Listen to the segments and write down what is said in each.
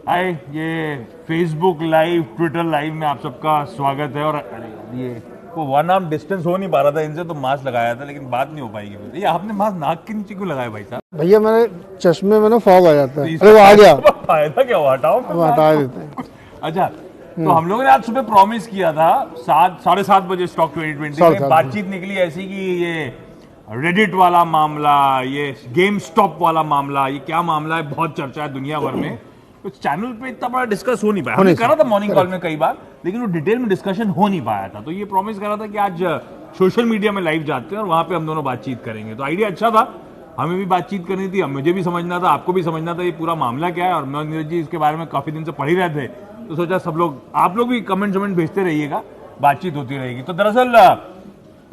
हाय, ये Facebook live, Twitter live में आप सबका स्वागत है। और ये वो 1 आर्म डिस्टेंस हो नहीं पा रहा था इनसे, तो मास्क लगाया था, लेकिन बात नहीं हो पाएगी। ये आपने मास्क नाक के नीचे क्यों लगाया भाई साहब? भैया मेरे चश्मे में ना फॉग आ जाता है। तो अरे वो आ गया, फायदा क्या हुआ? हटाओ, हटा देते हैं। अच्छा, तो हम लोगों ने आज सुबह प्रॉमिस किया था 7-7:30 बजे स्टॉक 2020 में बातचीत निकली ऐसी कि ये रेडिट वाला मामला, ये गेम स्टॉप वाला मामला, ये क्या मामला है, बहुत चर्चा है दुनिया भर में। तो चैनल पे इतना बड़ा डिस्कस हो नहीं पाया। हमने करा था मॉर्निंग कॉल में कई बार, लेकिन वो डिटेल में डिस्कशन हो नहीं पाया था। तो ये प्रॉमिस करा था कि आज सोशल मीडिया में लाइव जाते हैं और वहां पे हम दोनों बातचीत करेंगे। तो आइडिया अच्छा था, हमें भी बातचीत करनी थी, मुझे भी समझना था, आपको भी समझना था ये पूरा मामला क्या है। और मैं नीरज जी इसके बारे में काफी दिन से पढ़ ही रहे थे, तो सोचा सब लोग, आप लोग भी कमेंट भेजते रहिएगा, बातचीत होती रहेगी। तो दरअसल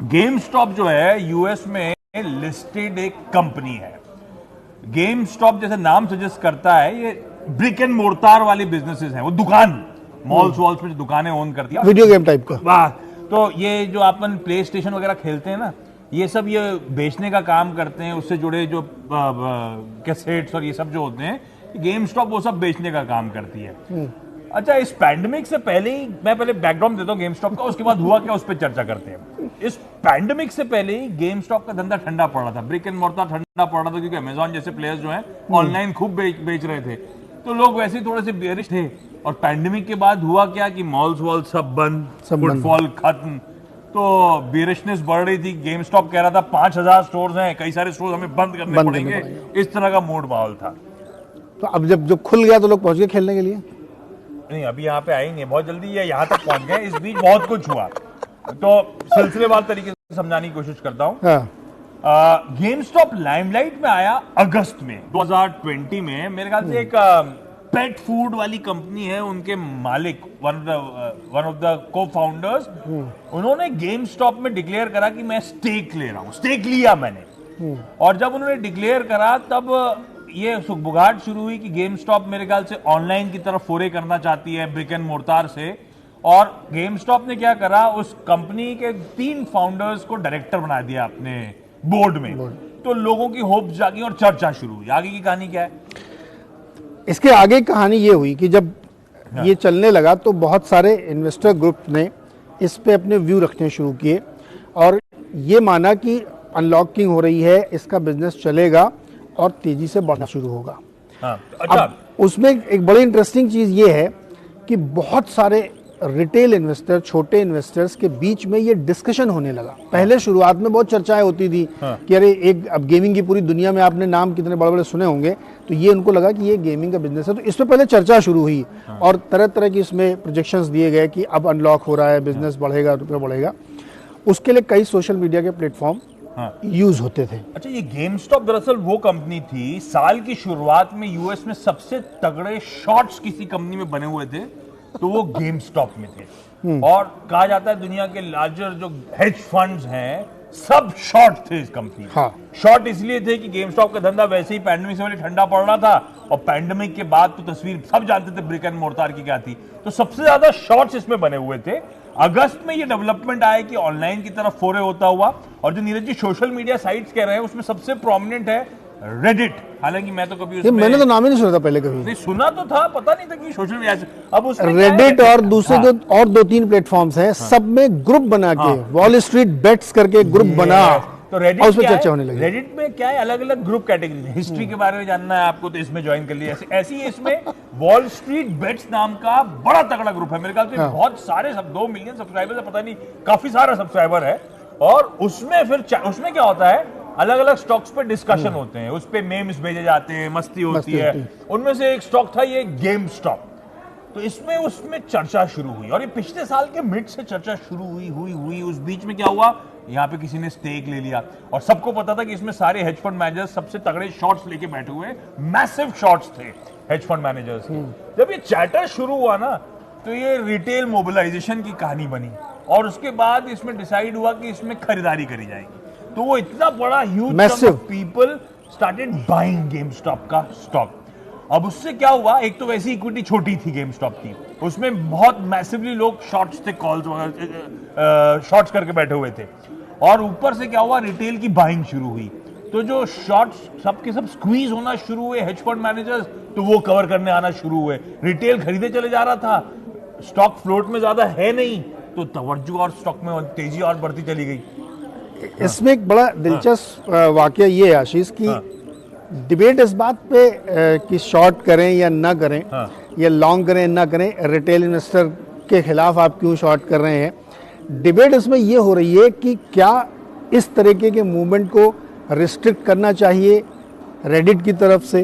गेम स्टॉप जो है यूएस में लिस्टेड एक कंपनी है। गेम स्टॉप जैसे नाम सजेस्ट करता है, ये ब्रिक एंड मोर्टार वाली बिजनेसेस हैं। वो दुकान, मॉल्स वॉल्स में जो दुकानें ओन करती है, वीडियो गेम टाइप का। वाह, तो ये जो अपन प्ले स्टेशन वगैरह खेलते हैं ना, ये सब ये बेचने का काम करते हैं। उससे जुड़े जो कैसेट्स और ये सब जो होते हैं, गेम स्टॉप वो सब बेचने का काम करती है। अच्छा, इस पैंडेमिक से पहले ही, मैं पहले बैकग्राउंड देता हूँ गेम स्टॉप का, उसके बाद हुआ क्या उस पर चर्चा करते हैं। इस पैंडेमिक से पहले ही गेम स्टॉप का धंधा ठंडा पड़ रहा था, ब्रिक एंड मोर्टार ठंडा पड़ रहा था, क्योंकि अमेजॉन जैसे प्लेयर्स जो हैं ऑनलाइन खूब बेच रहे थे, तो लोग वैसे ही थोड़े से बेरिश थे। और पैंडेमिक के बाद हुआ क्या कि मॉल्स वॉल सब बंद, फुटफॉल खत्म, तो बेरिशनेस बढ़ रही थी। गेम स्टॉप कह रहा था 5000 स्टोर्स हैं, कई सारे स्टोर्स हमें बंद करने पड़ेंगे, इस तरह का मूड माहौल था। तो अब जब खुल गया तो लोग पहुंच गए खेलने के लिए। नहीं, अभी यहाँ पे आए नहीं, बहुत जल्दी ये यहाँ तक पहुंच गए। इस बीच बहुत कुछ हुआ, तो सिलसिलेवार तरीके से समझाने की कोशिश करता हूँ। गेम स्टॉप लाइमलाइट में आया अगस्त में 2020 में। मेरे ख्याल से एक पेट फूड वाली कंपनी है, उनके मालिक, वन ऑफ द को फाउंडर्स, उन्होंने गेम स्टॉप में डिक्लेयर करा कि मैं स्टेक ले रहा हूँ। स्टेक लिया मैंने, और जब उन्होंने डिक्लेयर करा तब ये सुगबुगाहट शुरू हुई कि गेम स्टॉप मेरे ख्याल से ऑनलाइन की तरफ फोरे करना चाहती है ब्रिक एंड मोर्टार से। और गेम स्टॉप ने क्या करा, उस कंपनी के 3 फाउंडर्स को डायरेक्टर बना दिया अपने बोर्ड में। तो लोगों की होप जागी और चर्चा शुरू हुई। आगे की कहानी क्या है? इसके आगे की कहानी ये हुई कि जब ये चलने लगा तो बहुत सारे इन्वेस्टर ग्रुप ने इस पे अपने व्यू रखने शुरू किए और ये माना कि अनलॉकिंग हो रही है, इसका बिजनेस चलेगा और तेजी से बढ़ना शुरू होगा। अच्छा, अब उसमें एक बड़ी इंटरेस्टिंग चीज ये है कि बहुत सारे रिटेल इन्वेस्टर, छोटे इन्वेस्टर्स के बीच में ये डिस्कशन होने लगा। पहले शुरुआत में बहुत चर्चाएं होती थी कि अरे एक, अब गेमिंग की पूरी दुनिया में आपने नाम कितने बड़े बड़े सुने होंगे, तो ये उनको लगा कि ये गेमिंग का बिजनेस है। तो इस पे पहले चर्चा शुरू हुई और तरह तरह की इसमें प्रोजेक्शंस दिए गए कि अब अनलॉक हो रहा है, बिजनेस बढ़ेगा, रुपया बढ़ेगा। उसके लिए कई सोशल मीडिया के प्लेटफॉर्म यूज होते थे। अच्छा, ये गेम स्टॉप दरअसल वो कंपनी थी, साल की शुरुआत में यूएस में सबसे तगड़े शॉर्ट्स किसी कंपनी में बने हुए थे, तो वो गेम स्टॉप में थे। और कहा जाता है दुनिया के लार्जर जो हेज फंड्स हैं सब शॉर्ट थे इस कंपनी में। शॉर्ट इसलिए थे कि गेम स्टॉप का धंधा वैसे ही पैंडेमिक से पहले ठंडा पड़ रहा था, और पैंडेमिक के बाद तो तस्वीर सब जानते थे ब्रिक एंड मोर्टार की क्या थी, तो सबसे ज्यादा शॉर्ट्स इसमें बने हुए थे। अगस्त में ये डेवलपमेंट आया कि ऑनलाइन की तरफ फोरे होता हुआ, और जो Neeraj ji social media sites कह रहे हैं उसमें सबसे प्रोमिनेंट है रेडिट। हालांकि मैं तो कभी मैंने तो नाम ही नहीं सुना था पहले कभी। नहीं सुना तो था, पता नहीं था कि सोशल मीडिया से। अब उसमें रेडिट और दूसरे जो और 2-3 प्लेटफॉर्म्स हैं, सब में ग्रुप बना के, वॉल स्ट्रीट बेट्स करके ग्रुप बना, तो रेडिट उस पर चर्चा होने लगी। रेडिट में क्या है, अलग अलग ग्रुप कैटेगरी, हिस्ट्री के बारे में जानना है आपको तो इसमें ज्वाइन कर लिया। ऐसी इसमें वॉल स्ट्रीट बेट्स नाम का बड़ा तगड़ा ग्रुप है, मेरे ख्याल से बहुत सारे, 2 मिलियन सब्सक्राइबर है, पता नहीं, काफी सारा सब्सक्राइबर है। और उसमें फिर उसमें क्या होता है, अलग अलग स्टॉक्स पे डिस्कशन होते हैं, उस पे मेम्स भेजे जाते हैं, मस्ती होती है। उनमें से एक स्टॉक था ये गेम स्टॉप, तो इसमें उसमें चर्चा शुरू हुई, और ये पिछले साल के मिड से चर्चा शुरू हुई। उस बीच में क्या हुआ, यहाँ पे किसी ने स्टेक ले लिया, और सबको पता था कि इसमें सारे हेज फंड मैनेजर्स सबसे तगड़े शॉर्ट्स लेके बैठे हुए, मैसिव शॉर्ट्स थे हेज फंड मैनेजर्स के। जब ये चैटर शुरू हुआ ना, तो ये रिटेल मोबिलाइजेशन की कहानी बनी, और उसके बाद इसमें डिसाइड हुआ कि इसमें खरीदारी करी जाएगी। तो वो इतना बड़ा huge people started buying game stop का स्टॉक। अब उससे क्या हुआ, एक तो वैसी इक्विटी छोटी थी गेम स्टॉप की, उसमें बहुत मैसिवली लोग शॉर्ट्स थे, कॉल्स वगैरह शॉर्ट्स करके बैठे हुए थे, और ऊपर से क्या हुआ, रिटेल की बाइंग शुरू हुई। तो जो शॉर्ट्स सबके सब स्क्वीज होना शुरू हुए, हेज फंड मैनेजर्स तो वो कवर करने आना शुरू हुए, रिटेल खरीदे चले जा रहा था, स्टॉक फ्लोट में ज्यादा है नहीं, तो तवज्जो और स्टॉक में तेजी और बढ़ती चली गई। इसमें एक बड़ा दिलचस्प वाकया ये है आशीष की डिबेट इस बात पे कि शॉर्ट करें या ना करें, या लॉन्ग करें ना करें, रिटेल इन्वेस्टर के खिलाफ आप क्यों शॉर्ट कर रहे हैं, डिबेट इसमें ये हो रही है कि क्या इस तरीके के मूवमेंट को रिस्ट्रिक्ट करना चाहिए रेडिट की तरफ से,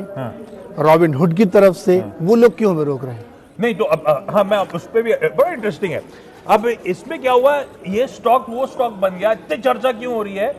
रॉबिनहुड की तरफ से, वो लोग क्यों हमें रोक रहे हैं? नहीं तो अब हाँ, मैं उस पर भी बड़ा इंटरेस्टिंग है। अब इसमें क्या हुआ, ये स्टॉक वो स्टॉक बन गया, इतनी चर्चा क्यों हो रही है,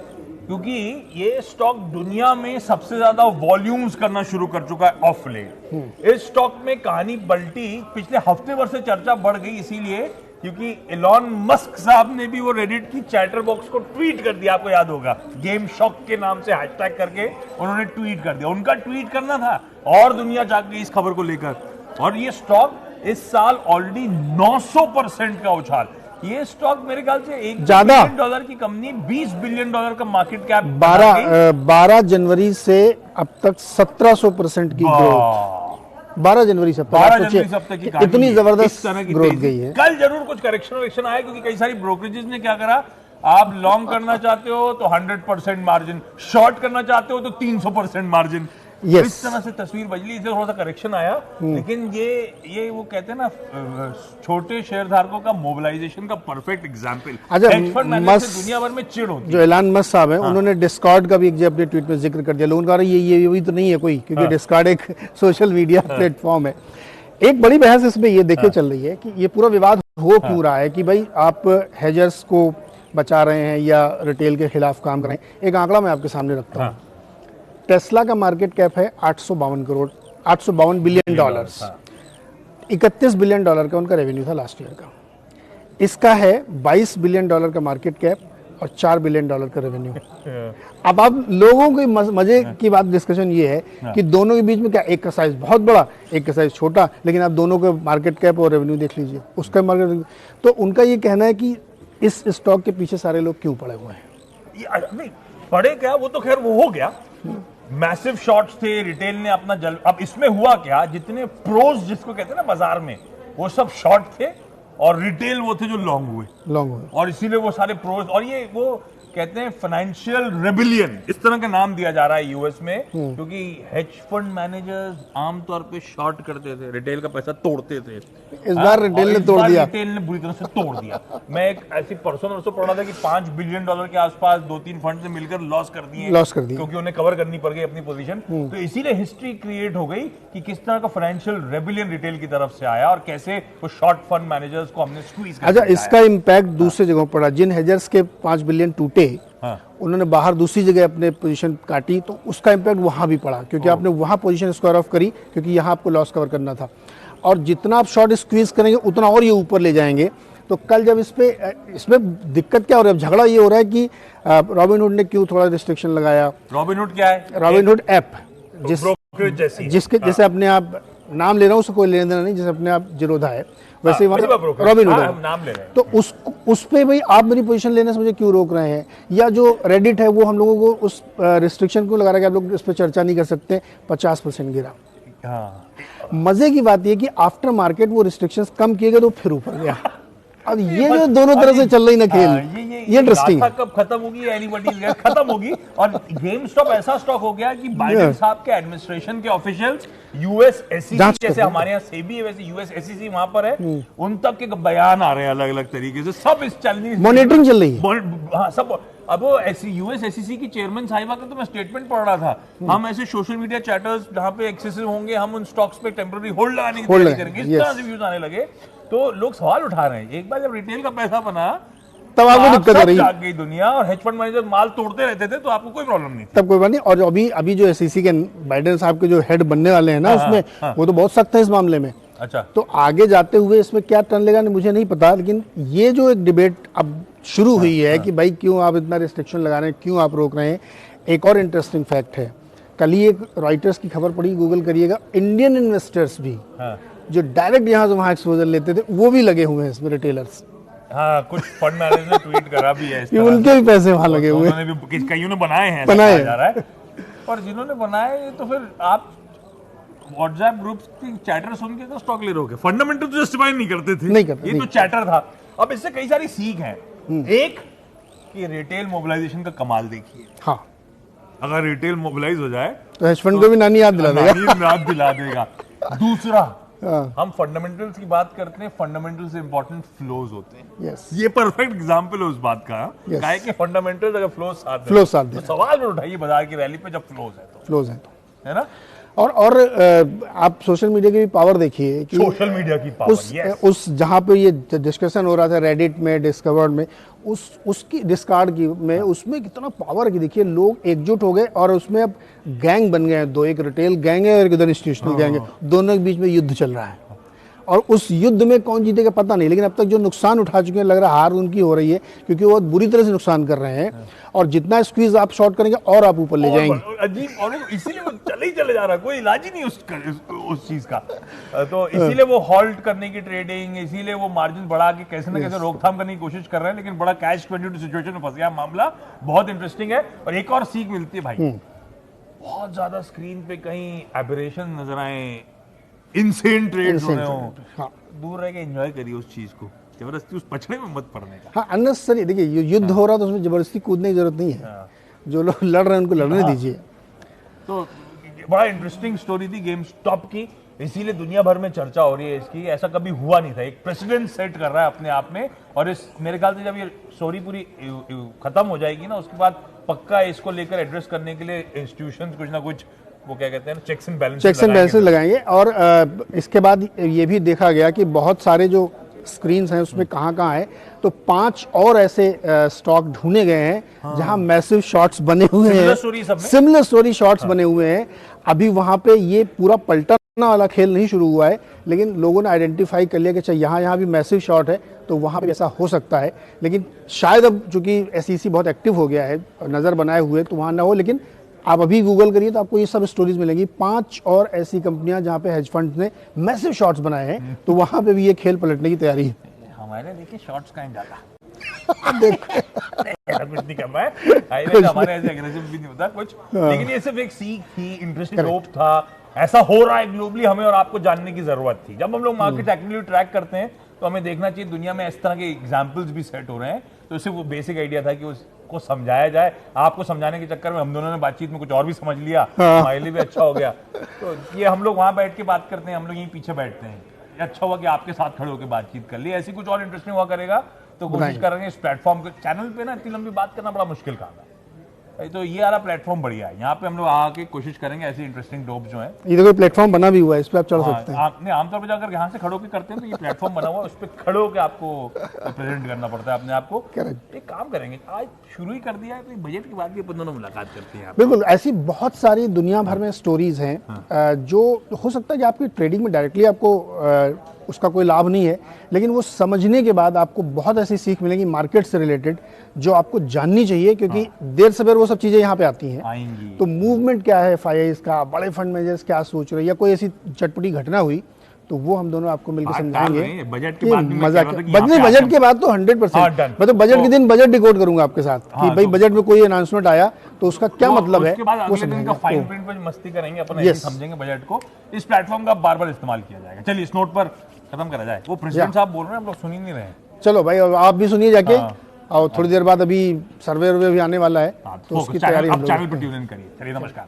क्योंकि ये स्टॉक दुनिया में सबसे ज्यादा वॉल्यूम्स करना शुरू कर चुका है ऑफ लेट। इस स्टॉक में कहानी पलटी, पिछले हफ्ते भर से चर्चा बढ़ गई, इसीलिए क्योंकि एलॉन मस्क साहब ने भी वो रेडिट की चैटर बॉक्स को ट्वीट कर दिया, आपको याद होगा, गेम शॉक के नाम से हैशटैग करके उन्होंने ट्वीट कर दिया। उनका ट्वीट करना था और दुनिया जाग गई इस खबर को लेकर, और ये स्टॉक इस साल ऑलरेडी 900% का उछाल। ये स्टॉक मेरे ख्याल से $1 बिलियन की कंपनी, $20 बिलियन का मार्केट कैप, 12 जनवरी से अब तक 1700% की ग्रोथ, 12 जनवरी से 12 जनवरी से अब तक की इतनी जबरदस्त ग्रोथ गई है। कल जरूर कुछ करेक्शन आया, क्योंकि कई सारी ब्रोकरेजेस ने क्या करा, आप लॉन्ग करना चाहते हो तो 100% मार्जिन, शॉर्ट करना चाहते हो तो 300% मार्जिन, yes. इस तरह से तस्वीर बदली, इसलिए थोड़ा सा करेक्शन आया। लेकिन ये वो कहते हैं ना, छोटे शेयरधारकों का मोबिलाइजेशन का perfect example. Hedge fund manager से दुनिया भर में चिढ़ होती है। जो एलन मस्क साहब हैं, उन्होंने डिस्कॉर्ड का भी एक अपने ट्वीट में जिक्र कर दिया। लोगों का ये भी तो नहीं है कोई, क्योंकि डिस्कॉर्ड एक सोशल मीडिया प्लेटफॉर्म है। एक बड़ी बहस इसमें ये देखे चल रही है कि ये पूरा विवाद हो क्यों रहा है, कि भाई आप हेजर्स को बचा रहे हैं या रिटेल के खिलाफ काम कर रहे हैं। एक आंकड़ा मैं आपके सामने रखता हूँ। टेस्ला का मार्केट कैप है 852 बिलियन डॉलर्स, 31 बिलियन डॉलर का उनका रेवेन्यू था लास्ट ईयर का। इसका है 22 बिलियन डॉलर का मार्केट कैप और 4 बिलियन डॉलर का रेवेन्यू। अब आप लोगों के मजे की बात, डिस्कशन ये है कि दोनों के बीच में क्या, एक का साइज बहुत बड़ा, एक का साइज छोटा, लेकिन आप दोनों के मार्केट कैप और रेवेन्यू देख लीजिए, उसका मार्केट। तो उनका ये कहना है कि इस स्टॉक के पीछे सारे लोग क्यों पड़े हुए हैं? नहीं पड़े क्या, वो तो खैर वो हो गया, मैसिव शॉर्ट्स थे, रिटेल ने अपना अब इसमें हुआ क्या, जितने प्रोज जिसको कहते हैं ना बाजार में, वो सब शॉर्ट थे और रिटेल वो थे जो लॉन्ग हुए, और इसीलिए वो सारे प्रोज, और ये वो कहते हैं फाइनेंशियल रेबिलियन, इस तरह का नाम दिया जा रहा है यूएस में, क्योंकि हेज फंड मैनेजर्स आमतौर पे शॉर्ट करते थे, रिटेल का पैसा तोड़ते थे। इस बार रिटेल ने तोड़ दिया, रिटेल ने बुरी तरह से तोड़ दिया। मैं एक ऐसी परसों पढ़ रहा था कि $5 बिलियन के आसपास 2-3 फंड से मिलकर लॉस कर दिए, क्योंकि उन्हें कवर करनी पड़ गई अपनी पोजीशन। तो इसीलिए हिस्ट्री क्रिएट हो गई कि किस तरह का फाइनेंशियल रेबिलियन रिटेल की तरफ से आया और कैसे वो शॉर्ट फंड मैनेजर्स को हमने स्क्वीज कर दिया। अच्छा, इसका इम्पैक्ट दूसरे जगहों पड़ा। जिन हेजर्स के 5 बिलियन टूटे, उन्होंने बाहर दूसरी जगह अपने पोजीशन काटी, तो उसका इम्पैक्ट वहां भी पड़ा, क्योंकि आपने वहां पोजीशन स्क्वायर ऑफ करी, क्योंकि यहां आपको लॉस कवर करना था। और जितना आप शॉर्ट स्क्वीज करेंगे उतना और ये ऊपर ले जाएंगे। तो कल जब इसमें दिक्कत क्या हो रहा है, झगड़ा ये हो रहा है कि रॉबिनहुड ने क्यों थोड़ा रिस्ट्रिक्शन लगाया। रॉबिनहुड क्या है? रॉबिनहुड ऐप, जिसके जैसे अपने आप नाम ले रहा हूँ, उसको कोई लेने देना नहीं, जैसे अपने आप जिरोधा है, वैसे रॉबिनहुड नाम ले रहे हैं। तो उस पे भाई आप मेरी पोजीशन लेने से मुझे क्यों रोक रहे हैं? या जो रेडिट है वो हम लोगों को उस रिस्ट्रिक्शन क्यों लगा रहा है कि आप लोग इस पर चर्चा नहीं कर सकते, 50% गिरा। मजे की बात ये कि आफ्टर मार्केट वो रिस्ट्रिक्शंस कम किए गए तो फिर ऊपर गया। अब ये जो दोनों तरह से चल रही ना खेल, ये इंटरेस्टिंग है। कब खत्म होगी, एनीबॉडी खत्म होगी। और गेम स्टॉप ऐसा स्टॉक हो गया कि बाइडेन साहब के एडमिनिस्ट्रेशन के ऑफिशियल्स, यूएस एसईसी, जैसे हमारे यहाँ सेबी है वैसे यूएस एसईसी वहां पर है, उन तक के बयान आ रहे हैं अलग अलग तरीके से, सब इस चैलेंज मॉनिटरिंग चल रही है। हाँ सब। अब वो यूएस एसईसी की चेयरमैन साहिबा का तो मैं स्टेटमेंट पढ़ रहा था, हम ऐसे सोशल मीडिया चैटर्स जहां पे एक्सेसिव होंगे, हम उन स्टॉक्स पे टेम्पररी होल्ड लगाने की तैयारी करेंगे, इस तरह से व्यूज आने लगे। तो लोग सवाल उठा रहे हैं, एक बार जब रिटेल का पैसा बना तब आपको दिक्कत हो रही है, गई दुनिया, और हेज फंड मैनेजर माल तोड़ते रहते थे, तो आपको कोई प्रॉब्लम नहीं, तब कोई बात नहीं। और अभी जो एसईसी के बाइडेन साहब के जो हेड बनने वाले हैं ना, उसमें वो तो बहुत सख्त है इस मामले में। अच्छा, तो आगे जाते हुए इसमें क्या टर्न लेगा मुझे नहीं पता, लेकिन ये जो एक डिबेट अब शुरू हुई है कि भाई क्यों आप इतना रिस्ट्रिक्शन लगा रहे हैं, क्यों आप रोक रहे हैं। एक और इंटरेस्टिंग फैक्ट है, कल ही एक रॉयटर्स की खबर पड़ी, गूगल करिएगा, इंडियन इन्वेस्टर्स भी जो डायरेक्ट यहाँ से वहां एक्सपोजर लेते थे, वो भी लगे हुए हैं इसमें, रिटेलर्स। हाँ, कुछ फंड मैनेजर ने ट्वीट करा भी है, उनके भी पैसे वहां लगे हुए हैं, कईयों ने बनाए हैं, बनाए जा रहा है। और जिन्होंने बनाए तो फिर आप व्हाट्सएप ग्रुप्स की चैटर सुन के तो स्टॉक ले रहोगे, फंडामेंटल तो जस्टिफाई नहीं करते थे, नहीं करते, ये तो चैटर था। अब इससे कई सारी सीख हैं। एक कि रिटेल मोबिलाइजेशन का कमाल देखिए, हाँ, अगर रिटेल मोबिलाइज हो जाए तो हेज फंड को भी नानी याद दिला देगा। याद दिला देगा। दूसरा, हाँ, हम फंडामेंटल्स की बात करते हैं, फंडामेंटल से इंपॉर्टेंट फ्लोज होते हैं। यस, ये परफेक्ट एग्जांपल है उस बात का। Yes. काहे कि फंडामेंटल्स अगर फ्लोज साथ दें, फ्लो साथ तो दे, सवाल में उठाइए बाजार की रैली पे जब फ्लोज है तो, फ्लोज है तो। है ना। और आप सोशल मीडिया की भी पावर देखिए कि सोशल मीडिया की पावर, उस जहाँ पे ये डिस्कशन हो रहा था रेडिट में, डिस्कवर्ड में, उसकी डिस्कार्ड की में, उसमें कितना पावर की देखिए, लोग एकजुट हो गए और उसमें अब गैंग बन गए हैं, दो, एक रिटेल गैंग है और एक इधर इंस्टीट्यूशनल गैंग है, दोनों के बीच में युद्ध चल रहा है। और उस युद्ध में कौन जीतेगा पता नहीं, लेकिन अब तक जो नुकसान उठा चुके हैं, लग रहा है हार उनकी हो रही है, क्योंकि वो बुरी तरह से नुकसान कर रहे हैं। और जितना स्क्वीज आप शॉर्ट करेंगे और आप ऊपर ले जाएंगे। अजीब, और इसीलिए वो चले जा रहा है, कोई इलाज ही नहीं उस चीज का। तो इसीलिए वो हॉल्ट करने की ट्रेडिंग, इसीलिए वो मार्जिन बढ़ा के कैसे ना कैसे रोकथाम करने की कोशिश कर रहे हैं, लेकिन बड़ा कैच 22 सिचुएशन में फंस गया मामला। बहुत इंटरेस्टिंग है। और एक और सीख मिलती है भाई, बहुत ज्यादा स्क्रीन पे कहीं एबरेशन नजर आए, इनसेन ट्रेड्स होने हो, हाँ, दूर रह के एंजॉय करिए उस चीज को, जबरदस्ती उस पछड़े में मत पड़ने का। हाँ, अननेसेसरी देखिए, युद्ध हो रहा है तो उसमें जबरदस्ती कूदने की जरूरत नहीं है। जो लोग लड़ रहे हैं उनको लड़ने दीजिए। तो बड़ा इंटरेस्टिंग स्टोरी थी गेम स्टॉप की, इसीलिए दुनिया भर में चर्चा हो रही है इसकी। ऐसा कभी हुआ नहीं था, एक प्रेसिडेंट सेट कर रहा है अपने आप में। और इस मेरे ख्याल से जब ये स्टोरी पूरी खत्म हो जाएगी ना, उसके बाद पक्का इसको लेकर एड्रेस करने के लिए इंस्टीट्यूशंस कुछ ना कुछ, वो क्या कहते हैं, चेक्स एंड बैलेंसेस लगाएंगे। और इसके बाद ये भी देखा गया कि बहुत सारे जो स्क्रीन्स हैं उसमें कहाँ है, तो 5 और ऐसे स्टॉक ढूंढे गए हैं जहां मैसिव शॉट्स बने हुए हैं, सिमिलर स्टोरी शॉट्स बने हुए हैं। अभी वहां पे ये पूरा पलटना वाला खेल नहीं शुरू हुआ है, लेकिन लोगों ने आइडेंटिफाई कर लिया कि अच्छा यहाँ भी मैसिव शॉट है, तो वहाँ पे ऐसा हो सकता है। लेकिन शायद अब चूंकि SEC बहुत एक्टिव हो गया है, नज़र बनाए हुए, तो वहाँ ना हो। लेकिन आप अभी गूगल करिए तो आपको ये सब स्टोरीज मिलेंगी। 5 और ऐसी कंपनियां जहां पे हेज फंड्स ने मैसिव शॉट्स बनाए हैं, तो वहां पे भी ये खेल पलटने की तैयारी है। हमारे देखिए शॉट्स का डाला देखो कुछ नहीं कर रहा है, हमारे ऐसे एग्रेसिव भी नहीं होता कुछ, लेकिन ये सिर्फ एक सीख थी, इंटरेस्टिंग रोप था। ऐसा हो रहा है ग्लोबली, हमें और आपको जानने की जरूरत थी। जब हम लोग मार्केट एक्टिवली ट्रैक करते हैं तो हमें देखना चाहिए दुनिया में इस तरह के एग्जाम्पल्स भी सेट हो रहे हैं। तो इससे वो बेसिक आइडिया था कि उसको समझाया जाए। आपको समझाने के चक्कर में हम दोनों ने बातचीत में कुछ और भी समझ लिया, हमारे लिए भी अच्छा हो गया। तो ये हम लोग वहां बैठ के बात करते हैं, हम लोग यहीं पीछे बैठते हैं। अच्छा हुआ कि आपके साथ खड़े होकर बातचीत कर ली। ऐसी कुछ और इंटरेस्टिंग हुआ करेगा तो कोशिश करेंगे इस प्लेटफॉर्म के चैनल पे ना, इतनी लंबी बात करना बड़ा मुश्किल काम है। तो ये वाला प्लेटफॉर्म बढ़िया है, यहाँ पे हम लोग आके कोशिश करेंगे ऐसी इंटरेस्टिंग डोप जो है। ये तो कोई प्लेटफॉर्म बना भी हुआ है, इस पे आप चढ़ सकते हैं। आमतौर पर अगर यहाँ से खड़ो के करते हैं तो ये प्लेटफॉर्म बना हुआ है, उस पर खड़ो के आपको प्रेजेंट करना पड़ता है अपने आप को। एक काम करेंगे, आज शुरू ही कर दिया है, तो बजट के बाद भी अपन दोनों मुलाकात करते हैं। बिल्कुल, ऐसी बहुत सारी दुनिया भर में स्टोरीज हैं जो हो सकता है कि आपकी ट्रेडिंग में डायरेक्टली आपको उसका कोई लाभ नहीं है, लेकिन वो समझने के बाद आपको बहुत ऐसी सीख मिलेगी मार्केट से रिलेटेड जो आपको जाननी चाहिए, क्योंकि देर सवेर वो सब चीजें यहाँ पे आती हैं। तो मूवमेंट क्या है FIIs का, बड़े फंड मैनेजर्स क्या सोच रहे हैं, या कोई ऐसी चटपटी घटना हुई तो वो हम दोनों आपको मिलकर समझाएंगे। बजट के बाद मजा, बजट के बाद तो 100%, मतलब बजट के दिन बजट डिकोड करूंगा आपके साथ कि भाई बजट में कोई अनाउंसमेंट आया तो उसका क्या मतलब है, वो समझेंगे। फाइन प्रिंट पर मस्ती करेंगे अपन, समझेंगे बजट को। इस प्लेटफॉर्म का बार-बार इस्तेमाल किया जाएगा। चलिए इस नोट पर खत्म करा जाए। वो प्रेसिडेंट साहब बोल रहे हैं, हम लोग सुन ही नहीं रहे हैं। चलो भाई, आप भी सुनिए जाके, और थोड़ी देर बाद अभी सर्वे भी आने वाला है, तो उसकी तैयारी हम लोग चैनल पर ट्यून इन करिए। चलिए नमस्कार।